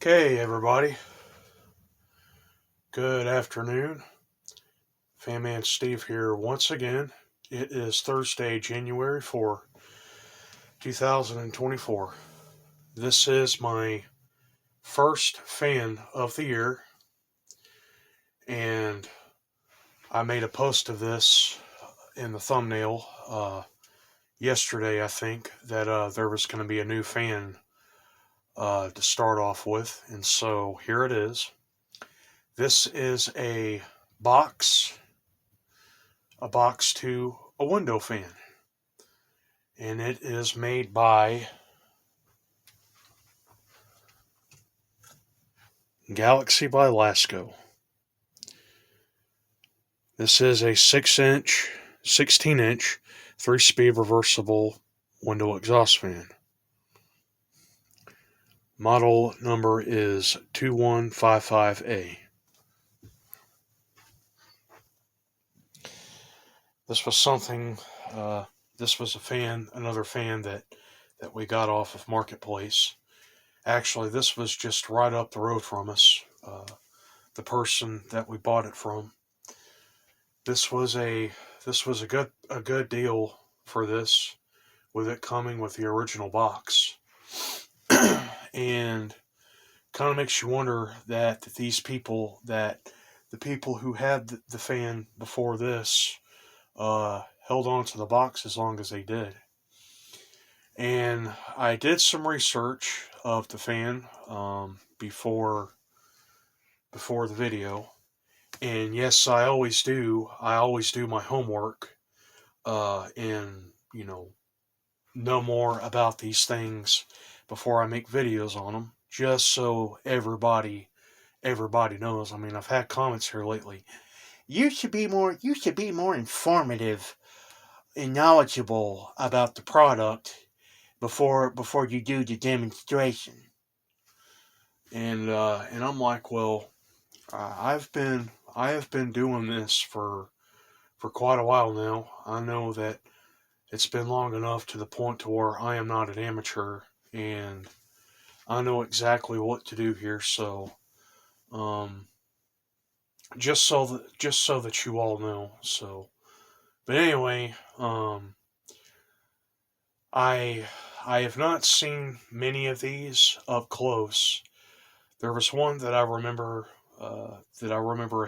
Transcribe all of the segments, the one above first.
Okay, everybody. Good afternoon. Fanman Steve here once again. It is Thursday, January 4, 2024. This is my first fan of the year, and I made a post of this in the thumbnail yesterday, I think, that there was going to be a new fan to start off with, and so here it is. This is a box to a window fan. And it is made by Galaxy by Lasko. This is a 16 inch, 3-speed reversible window exhaust fan. Model number is 2155A. This was something, this was another fan that we got off of Marketplace. Actually, this was just right up the road from us. The person that we bought it from. This was a good deal for this, with it coming with the original box, and kind of makes you wonder that the people who had the fan before this held on to the box as long as they did. And I did some research of the fan before the video. And yes, I always do. I always do my homework and, know more about these things before I make videos on them, just so everybody knows. I mean, I've had comments here lately. You should be more informative and knowledgeable about the product before you do the demonstration. And I'm like, well, I have been doing this for quite a while now. I know that it's been long enough to the point to where I am not an amateur, and I know exactly what to do here. So, just so that you all know. So, but anyway, I have not seen many of these up close. There was one that I remember a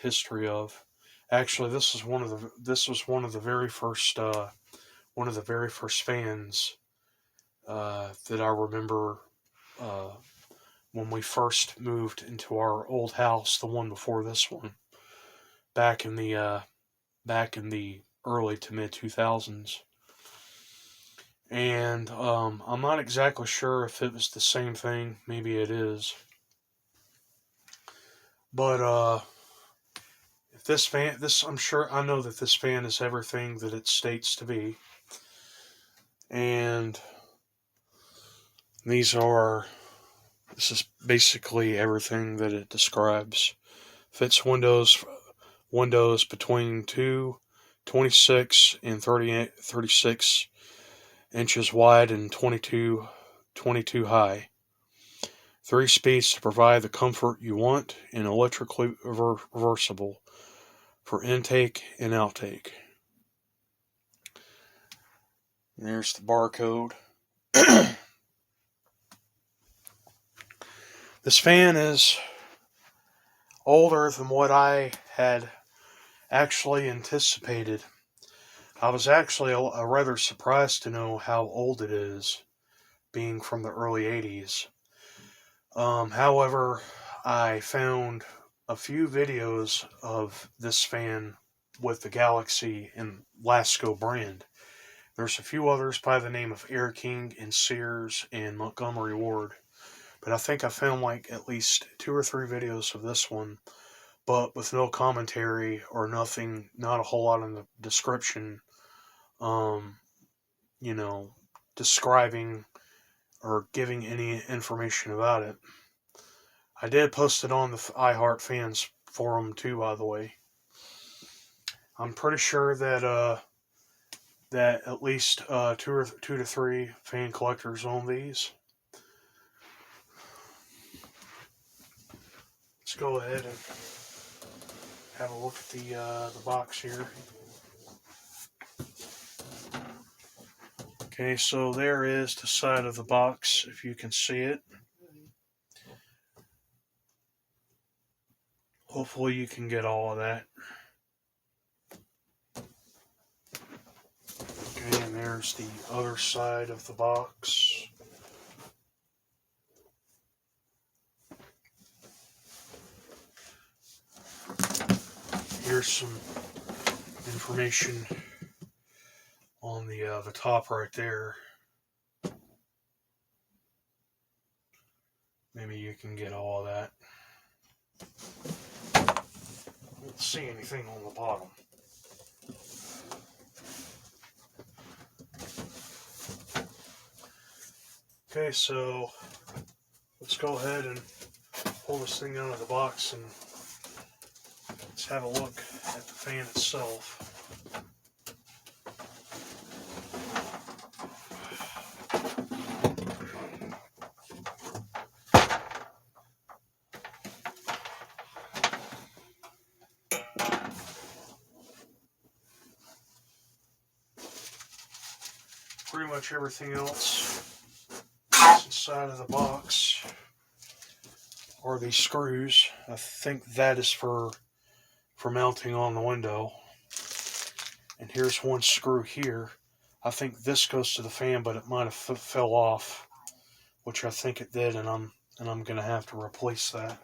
history of. Actually, this was one of the very first fans that I remember when we first moved into our old house, the one before this one, back in the early to mid 2000s. And I'm not exactly sure if it was the same thing. Maybe it is. But if I know that this fan is everything that it states to be. And this is basically everything that it describes. Fits windows between 26 and 36 inches wide and 22 high. 3 speeds to provide the comfort you want, and electrically reversible for intake and outtake. And there's the barcode. This fan is older than what I had actually anticipated. I was actually rather surprised to know how old it is, being from the early 80s. However, I found a few videos of this fan with the Galaxy and Lasko brand. There's a few others by the name of Air King and Sears and Montgomery Ward. But I think I found like at least 2 or 3 videos of this one, but with no commentary or nothing, not a whole lot in the description, describing or giving any information about it. I did post it on the iHeart Fans forum too, by the way. I'm pretty sure that at least 2 to 3 fan collectors own these. go ahead and have a look at the box here. Okay, so there is the side of the box, if you can see it. Hopefully you can get all of that. Okay, and there's the other side of the box. Here's some information on the top right there. Maybe you can get all of that. I don't see anything on the bottom. Okay, so let's go ahead and pull this thing out of the box and let's have a look at the fan itself. Pretty much everything else that's inside of the box are these screws. I think that is for mounting on the window. And here's one screw here. I think this goes to the fan, but it might have fell off, which I think it did, and I'm gonna have to replace that.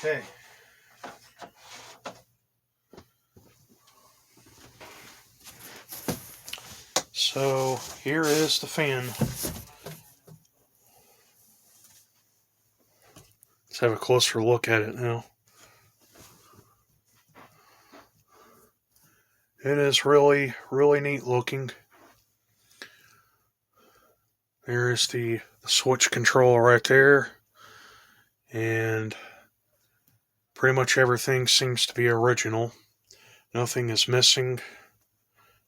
Okay. So here is the fan. Let's have a closer look at it now. It is really, really neat looking. There's the switch control right there. And pretty much everything seems to be original. Nothing is missing.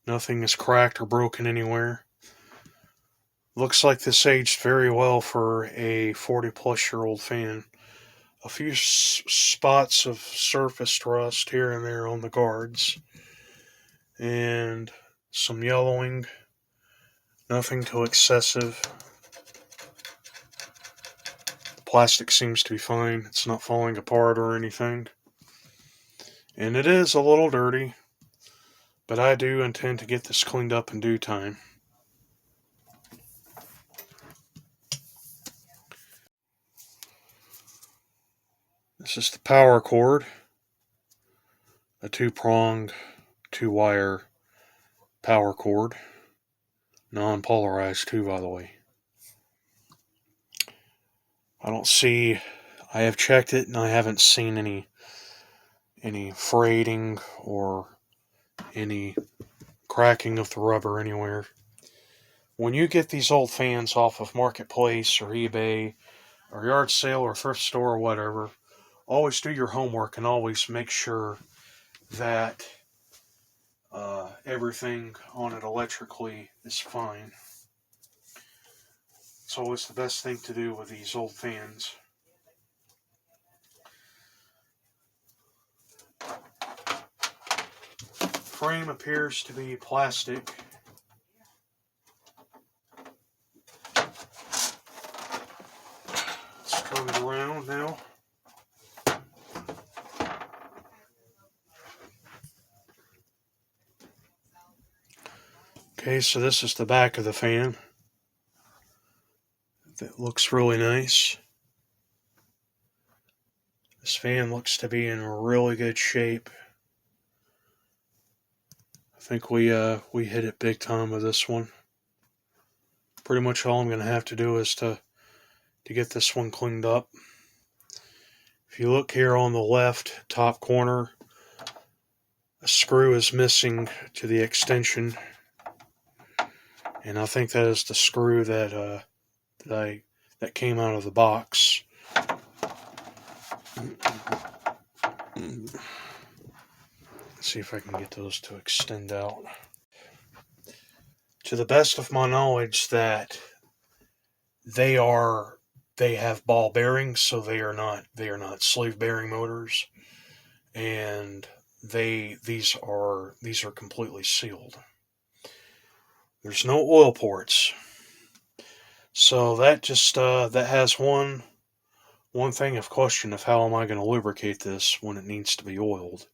Nothing is cracked or broken anywhere. Looks like this aged very well for a 40-plus-year-old fan. A few spots of surface rust here and there on the guards. And some yellowing. Nothing too excessive. The plastic seems to be fine. It's not falling apart or anything. And it is a little dirty, but I do intend to get this cleaned up in due time. This is the power cord. A 2-pronged, 2-wire power cord. Non-polarized too, by the way. I have checked it and I haven't seen any fraying or any cracking of the rubber anywhere. When you get these old fans off of Marketplace or eBay or yard sale or thrift store or whatever, always do your homework and always make sure that everything on it electrically is fine. It's always the best thing to do with these old fans. Frame appears to be plastic. Let's turn it around now. Okay, so this is the back of the fan. That looks really nice. This fan looks to be in really good shape. I think we hit it big time with this one. Pretty much all I'm going to have to do is to get this one cleaned up. If you look here on the left top corner, a screw is missing to the extension. And I think that is the screw that came out of the box. see if I can get those to extend out. To the best of my knowledge, that they have ball bearings, so they are not sleeve bearing motors, and these are completely sealed. There's no oil ports, so that just that has one thing of question of how am I going to lubricate this when it needs to be oiled.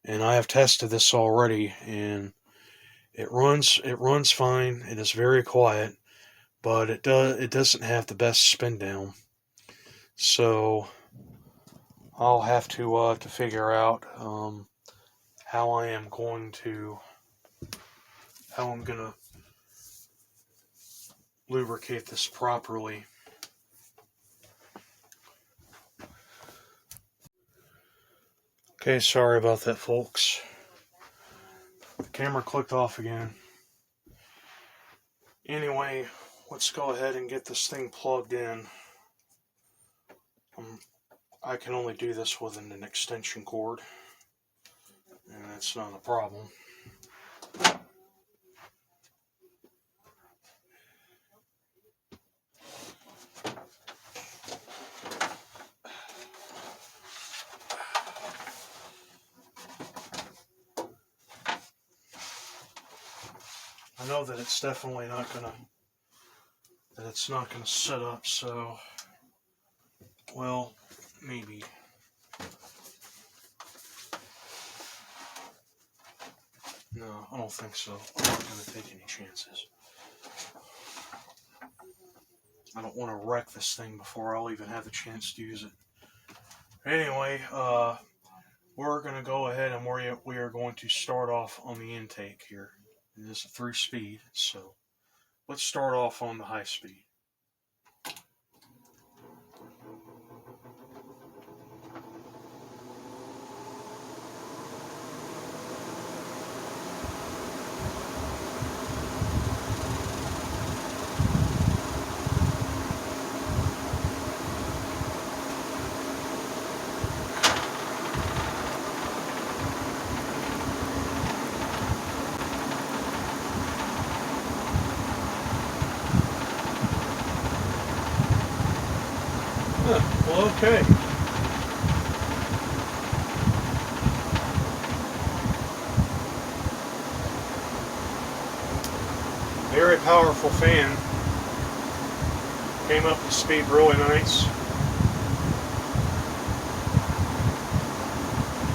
And I have tested this already, and it runs fine. It is very quiet, but it doesn't have the best spin down. So I'll have to figure out how I'm gonna lubricate this properly. Okay, sorry about that, folks. The camera clicked off again. Anyway, let's go ahead and get this thing plugged in. I can only do this with an extension cord, and that's not a problem. I know that it's definitely not gonna set up, so well, maybe. No, I don't think so. I'm not gonna take any chances. I don't want to wreck this thing before I'll even have the chance to use it. Anyway, we're gonna go ahead and we are going to start off on the intake here. It is a 3-speed, so let's start off on the high speed. Well, okay. Very powerful fan. Came up to speed really nice.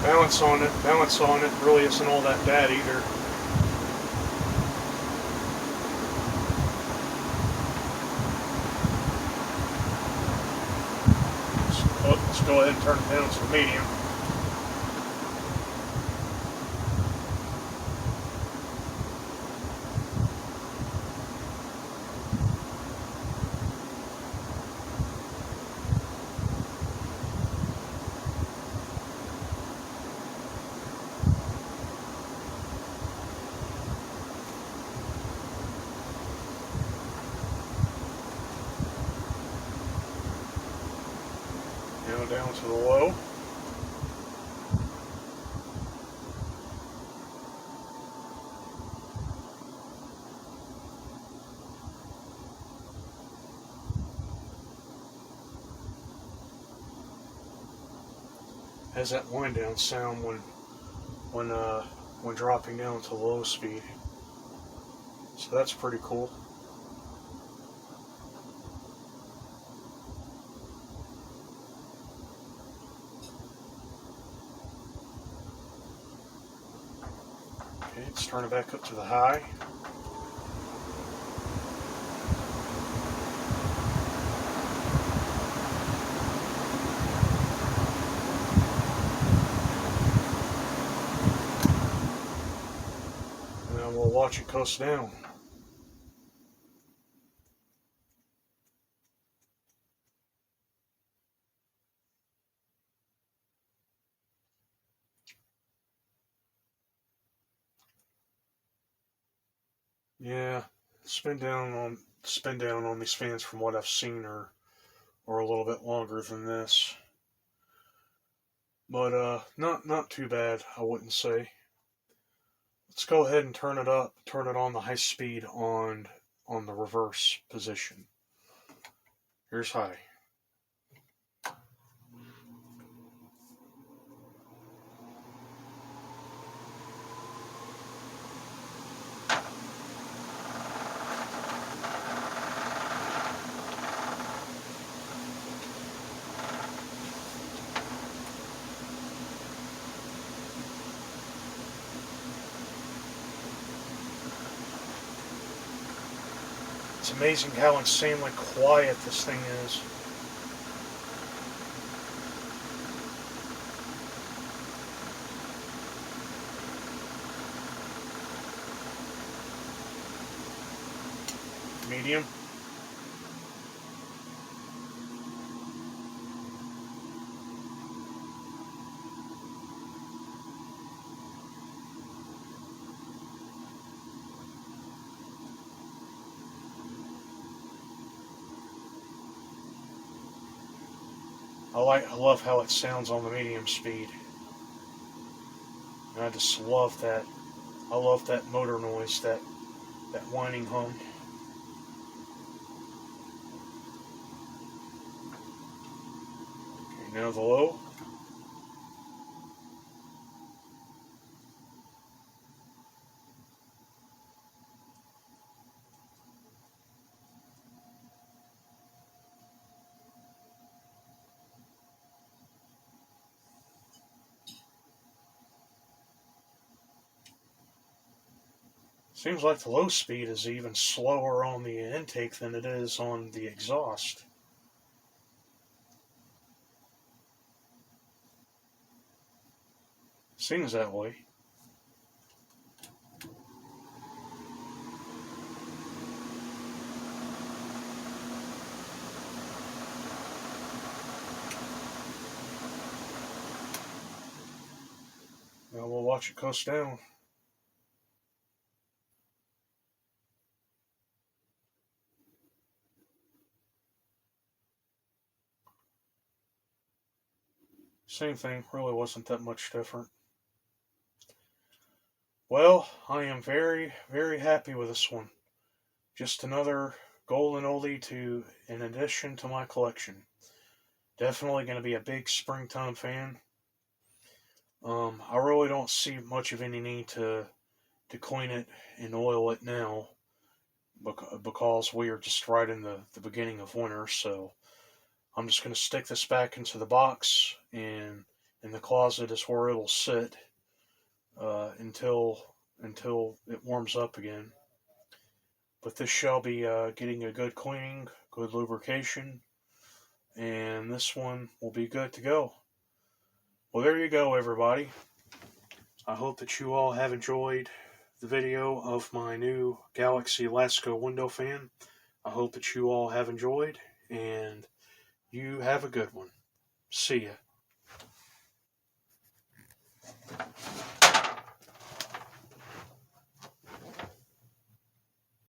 Balance on it really isn't all that bad either. Let's go ahead and turn it down to medium. Now down to the low. Has that wind down sound when dropping down to low speed. So that's pretty cool. Okay, let's turn it back up to the high. And then we'll watch it coast down. Yeah, spin down on these fans from what I've seen are a little bit longer than this. but not too bad, I wouldn't say. Let's go ahead and turn it up, turn it on the high speed on the reverse position. Here's high. It's amazing how insanely quiet this thing is. Medium. I love how it sounds on the medium speed. And I just love that. I love that motor noise, that whining hum. Okay, now the low. Seems like the low speed is even slower on the intake than it is on the exhaust. Seems that way. Now we'll watch it coast down. Same thing, really wasn't that much different. Well, I am very, very happy with this one. Just another golden oldie in addition to my collection. Definitely going to be a big springtime fan. I really don't see much of any need to clean it and oil it now because we are just right in the beginning of winter. So I'm just going to stick this back into the box, and in the closet is where it'll sit until it warms up again. But this shall be getting a good cleaning, good lubrication, and this one will be good to go. Well, there you go, everybody. I hope that you all have enjoyed the video of my new Galaxy Lasko window fan. I hope that you all have enjoyed, and you have a good one. See ya.